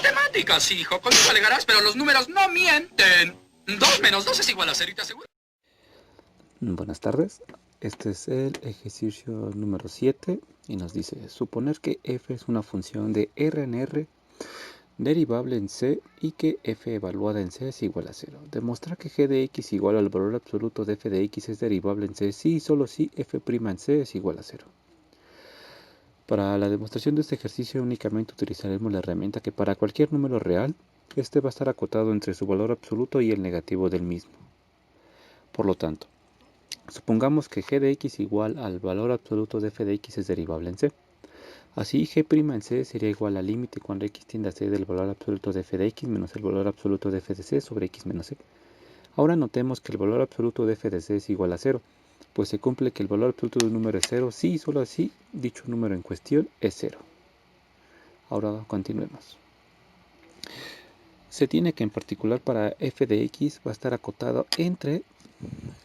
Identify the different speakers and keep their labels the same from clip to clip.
Speaker 1: Matemáticas, hijo. Conmigo alegarás, pero los números no mienten. 2 menos 2 es igual a 0 y te aseguro.
Speaker 2: Buenas tardes. Este es el ejercicio número 7 y nos dice suponer que f es una función de R en R derivable en C y que f evaluada en C es igual a 0. Demostrar que g de x igual al valor absoluto de f de x es derivable en C si y solo si f' en C es igual a 0. Para la demostración de este ejercicio únicamente utilizaremos la herramienta que para cualquier número real, este va a estar acotado entre su valor absoluto y el negativo del mismo. Por lo tanto, supongamos que g de x igual al valor absoluto de f de x es derivable en C. Así, g' en C sería igual al límite cuando x tiende a C del valor absoluto de f de x menos el valor absoluto de f de C sobre x menos C. Ahora notemos que el valor absoluto de f de C es igual a 0, pues se cumple que el valor absoluto de un número es 0 si y solo así dicho número en cuestión es 0. Ahora continuemos. Se tiene que en particular para f de x va a estar acotado entre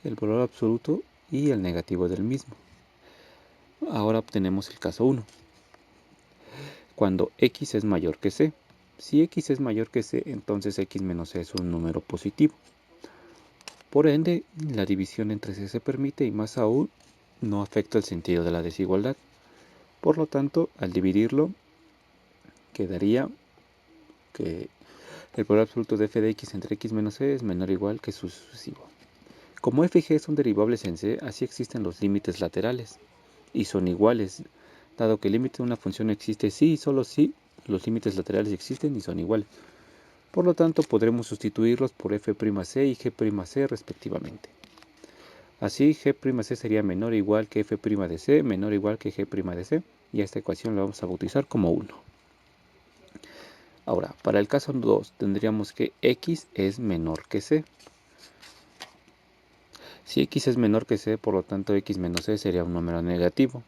Speaker 2: el valor absoluto y el negativo del mismo. Ahora obtenemos el caso 1. Cuando x es mayor que c. Si x es mayor que c, entonces x menos c es un número positivo. Por ende, la división entre c se permite y más aún no afecta el sentido de la desigualdad. Por lo tanto, al dividirlo, quedaría que el valor absoluto de f de x entre x menos c es menor o igual que su sucesivo. Como f y g son derivables en C, así existen los límites laterales, y son iguales, dado que el límite de una función existe si y solo si los límites laterales existen y son iguales. Por lo tanto, podremos sustituirlos por f'c y g'c respectivamente. Así, g'c sería menor o igual que f' de C, menor o igual que g' de C, y a esta ecuación la vamos a bautizar como 1. Ahora, para el caso 2, tendríamos que x es menor que c. Si x es menor que c, por lo tanto x menos c sería un número negativo,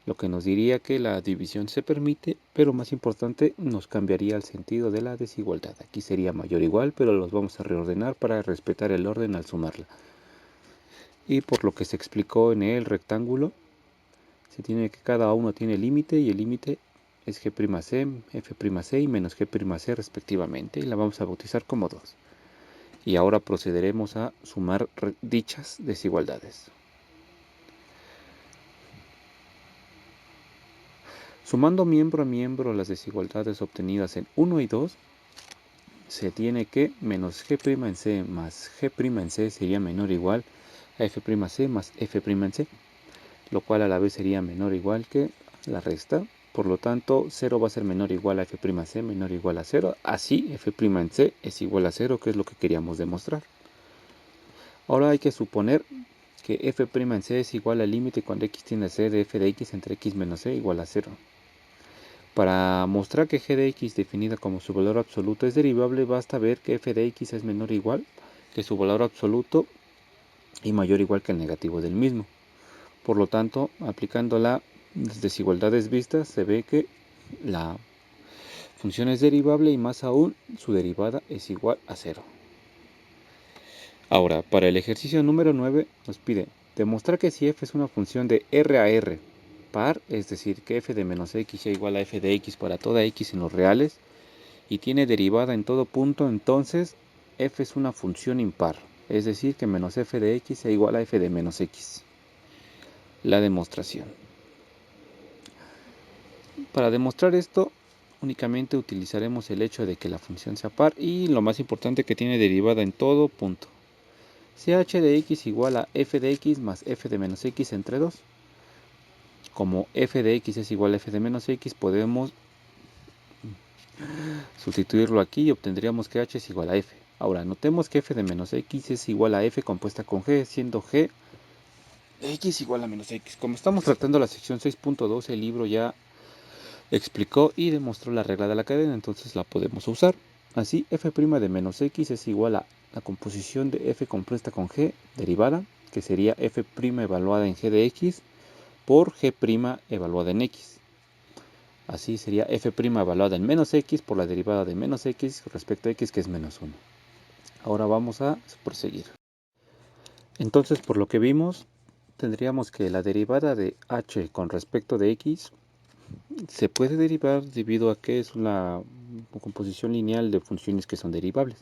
Speaker 2: lo que nos diría que la división se permite, pero más importante, nos cambiaría el sentido de la desigualdad. Aquí sería mayor o igual, pero los vamos a reordenar para respetar el orden al sumarla. Y por lo que se explicó en el rectángulo, se tiene que cada uno tiene límite y el límite es g'c, f'c y menos g'c respectivamente, y la vamos a bautizar como 2. Y ahora procederemos a sumar dichas desigualdades. Sumando miembro a miembro las desigualdades obtenidas en 1 y 2, se tiene que menos g' en c más g' en c sería menor o igual a f'c más f' en c, lo cual a la vez sería menor o igual que la resta. Por lo tanto, 0 va a ser menor o igual a f'c menor o igual a 0. Así, f' en c es igual a 0, que es lo que queríamos demostrar. Ahora hay que suponer que f' en c es igual al límite cuando x tiende a c de f de x entre x menos c igual a 0. Para mostrar que g de x definida como su valor absoluto es derivable, basta ver que f de x es menor o igual que su valor absoluto y mayor o igual que el negativo del mismo. Por lo tanto, aplicando las desigualdades vistas, se ve que la función es derivable y más aún su derivada es igual a 0. Ahora, para el ejercicio número 9 nos pide demostrar que si f es una función de R a R par, es decir, que f de menos x sea igual a f de x para toda x en los reales, y tiene derivada en todo punto, entonces f es una función impar, es decir, que menos f de x sea igual a f de menos x. La demostración. Para demostrar esto, únicamente utilizaremos el hecho de que la función sea par y lo más importante que tiene derivada en todo punto. Si h de x igual a f de x más f de menos x entre 2. Como f de x es igual a f de menos x, podemos sustituirlo aquí y obtendríamos que h es igual a f. Ahora, notemos que f de menos x es igual a f compuesta con g, siendo g de x igual a menos x. Como estamos tratando la sección 6.2, el libro ya explicó y demostró la regla de la cadena, entonces la podemos usar. Así, f' de menos x es igual a la composición de f compuesta con g derivada, que sería f' evaluada en g de x, por g' evaluada en x. Así sería f' evaluada en menos x por la derivada de menos x respecto a x, que es menos 1. Ahora vamos a proseguir. Entonces, por lo que vimos, tendríamos que la derivada de h con respecto de x se puede derivar debido a que es una composición lineal de funciones que son derivables.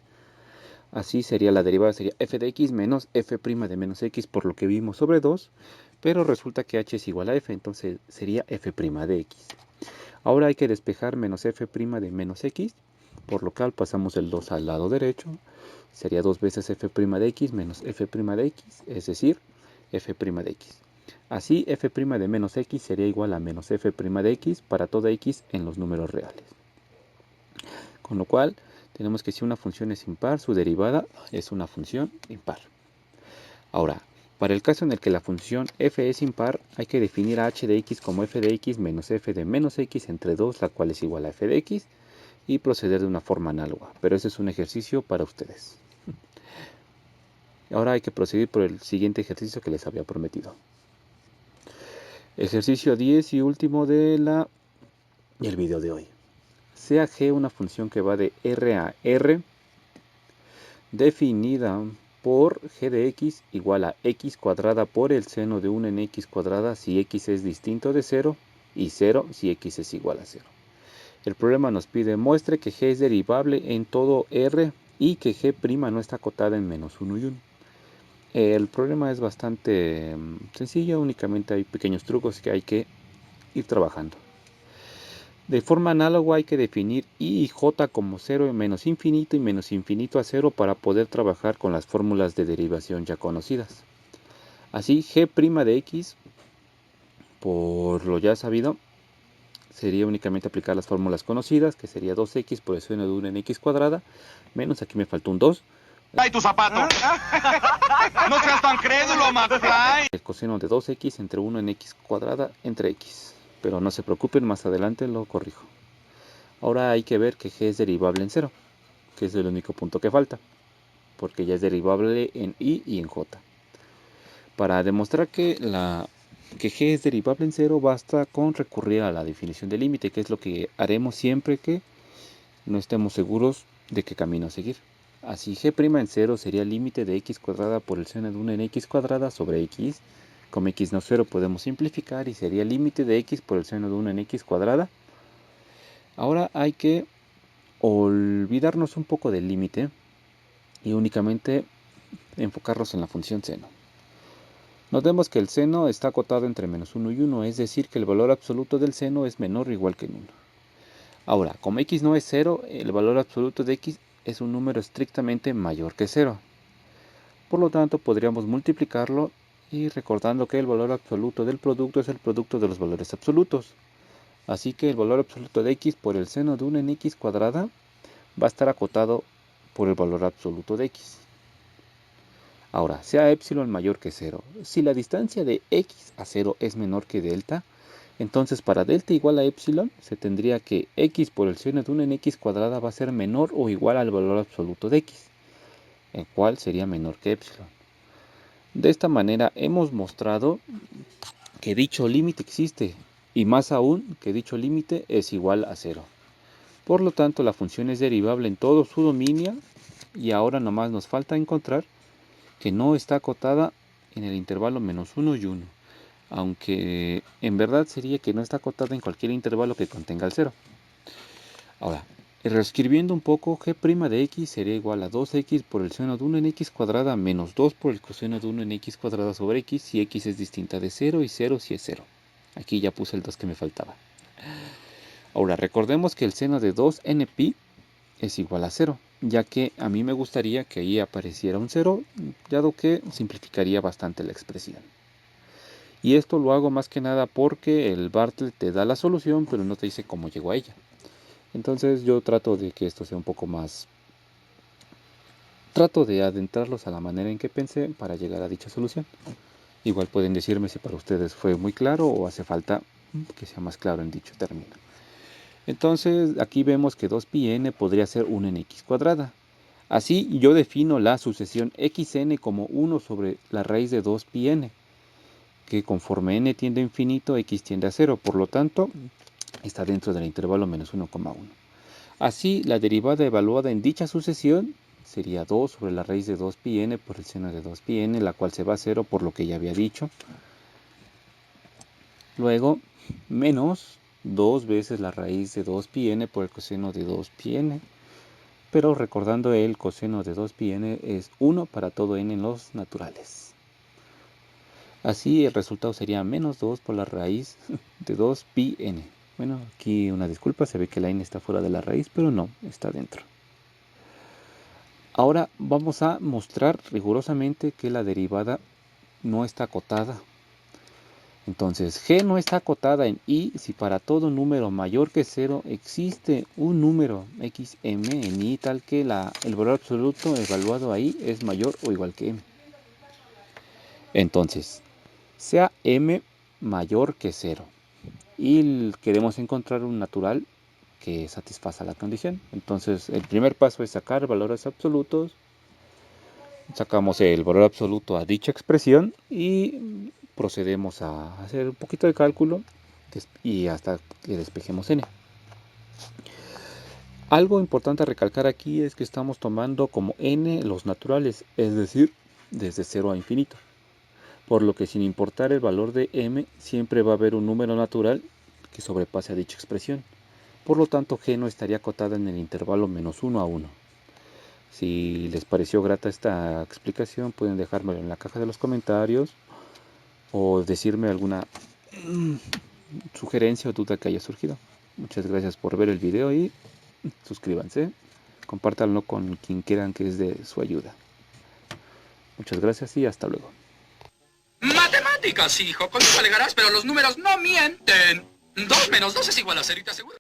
Speaker 2: Así sería la derivada, sería f de x menos f' de menos x por lo que vimos sobre 2, pero resulta que h es igual a f, entonces sería f' de x. Ahora hay que despejar menos f' de menos x, por lo cual pasamos el 2 al lado derecho, sería 2 veces f' de x menos f' de x, es decir, f' de x. Así f' de menos x sería igual a menos f' de x para toda x en los números reales. Con lo cual tenemos que si una función es impar, su derivada es una función impar. Ahora, para el caso en el que la función f es impar, hay que definir a h de x como f de x menos f de menos x entre 2, la cual es igual a f de x, y proceder de una forma análoga. Pero ese es un ejercicio para ustedes. Ahora hay que proseguir por el siguiente ejercicio que les había prometido. Ejercicio 10 y último del video de hoy. Sea g una función que va de R a R, definida por g de x igual a x cuadrada por el seno de 1 en x cuadrada si x es distinto de 0 y 0 si x es igual a 0. El problema nos pide muestre que g es derivable en todo R y que g' no está acotada en menos 1 y 1. El problema es bastante sencillo, únicamente hay pequeños trucos que hay que ir trabajando. De forma análoga hay que definir y y j como 0 menos infinito y menos infinito a 0 para poder trabajar con las fórmulas de derivación ya conocidas. Así g' de x, por lo ya sabido, sería únicamente aplicar las fórmulas conocidas, que sería 2x por el seno de 1 en x cuadrada, menos aquí me faltó un 2.
Speaker 3: ¡Ay, tu zapato! ¡No seas tan crédulo, McFly!
Speaker 2: El coseno de 2x entre 1 en x cuadrada entre x. Pero no se preocupen, más adelante lo corrijo. Ahora hay que ver que g es derivable en 0, que es el único punto que falta, porque ya es derivable en y en j. Para demostrar que g es derivable en 0, basta con recurrir a la definición de límite, que es lo que haremos siempre que no estemos seguros de qué camino seguir. Así g' en 0 sería el límite de x cuadrada por el seno de 1 en x cuadrada sobre x. Como x no es 0 podemos simplificar y sería el límite de x por el seno de 1 en x cuadrada. Ahora hay que olvidarnos un poco del límite y únicamente enfocarnos en la función seno. Notemos que el seno está acotado entre menos 1 y 1, es decir que el valor absoluto del seno es menor o igual que en 1. Ahora, como x no es 0, el valor absoluto de x es un número estrictamente mayor que 0. Por lo tanto, podríamos multiplicarlo y recordando que el valor absoluto del producto es el producto de los valores absolutos. Así que el valor absoluto de x por el seno de 1 en x cuadrada va a estar acotado por el valor absoluto de x. Ahora, sea epsilon mayor que 0. Si la distancia de x a 0 es menor que delta, entonces para delta igual a epsilon se tendría que x por el seno de 1 en x cuadrada va a ser menor o igual al valor absoluto de x, el cual sería menor que epsilon. De esta manera hemos mostrado que dicho límite existe y más aún que dicho límite es igual a 0. Por lo tanto, la función es derivable en todo su dominio y ahora nomás nos falta encontrar que no está acotada en el intervalo menos 1 y 1, aunque en verdad sería que no está acotada en cualquier intervalo que contenga el 0. Ahora, reescribiendo un poco, g' de x sería igual a 2x por el seno de 1 en x cuadrada menos 2 por el coseno de 1 en x cuadrada sobre x si x es distinta de 0 y 0 si es 0. Aquí ya puse el 2 que me faltaba. Ahora, recordemos que el seno de 2nπ es igual a 0, ya que a mí me gustaría que ahí apareciera un 0, dado que simplificaría bastante la expresión. Y esto lo hago más que nada porque el Bartlett te da la solución, pero no te dice cómo llegó a ella. Entonces yo trato de que esto sea un poco más... Trato de adentrarlos a la manera en que pensé para llegar a dicha solución. Igual pueden decirme si para ustedes fue muy claro o hace falta que sea más claro en dicho término. Entonces aquí vemos que 2πn podría ser 1 en x cuadrada. Así yo defino la sucesión xn como 1 sobre la raíz de 2πn, que conforme n tiende a infinito, x tiende a 0, por lo tanto está dentro del intervalo menos 1,1. Así la derivada evaluada en dicha sucesión sería 2 sobre la raíz de 2πn por el seno de 2πn, la cual se va a 0 por lo que ya había dicho. Luego, menos 2 veces la raíz de 2πn por el coseno de 2πn. Pero recordando, el coseno de 2πn es 1 para todo n en los naturales. Así el resultado sería menos 2 por la raíz de 2πn. Bueno, aquí una disculpa, se ve que la n está fuera de la raíz, pero no, está dentro. Ahora vamos a mostrar rigurosamente que la derivada no está acotada. Entonces, g no está acotada en i si para todo número mayor que 0 existe un número xm en i tal que el valor absoluto evaluado ahí es mayor o igual que m. Entonces, sea m mayor que 0 y queremos encontrar un natural que satisfaga la condición. Entonces, el primer paso es sacar valores absolutos. Sacamos el valor absoluto a dicha expresión y procedemos a hacer un poquito de cálculo y hasta que despejemos n. Algo importante a recalcar aquí es que estamos tomando como n los naturales, es decir, desde 0 a infinito. Por lo que sin importar el valor de m, siempre va a haber un número natural que sobrepase a dicha expresión. Por lo tanto, g no estaría acotada en el intervalo menos 1 a 1. Si les pareció grata esta explicación, pueden dejármelo en la caja de los comentarios o decirme alguna sugerencia o duda que haya surgido. Muchas gracias por ver el video y suscríbanse. Compártanlo con quien quieran que es de su ayuda. Muchas gracias y hasta luego.
Speaker 1: Matemáticas, hijo. Con eso alegarás, pero los números no mienten. 2 menos 2 es igual a 0 y te aseguro.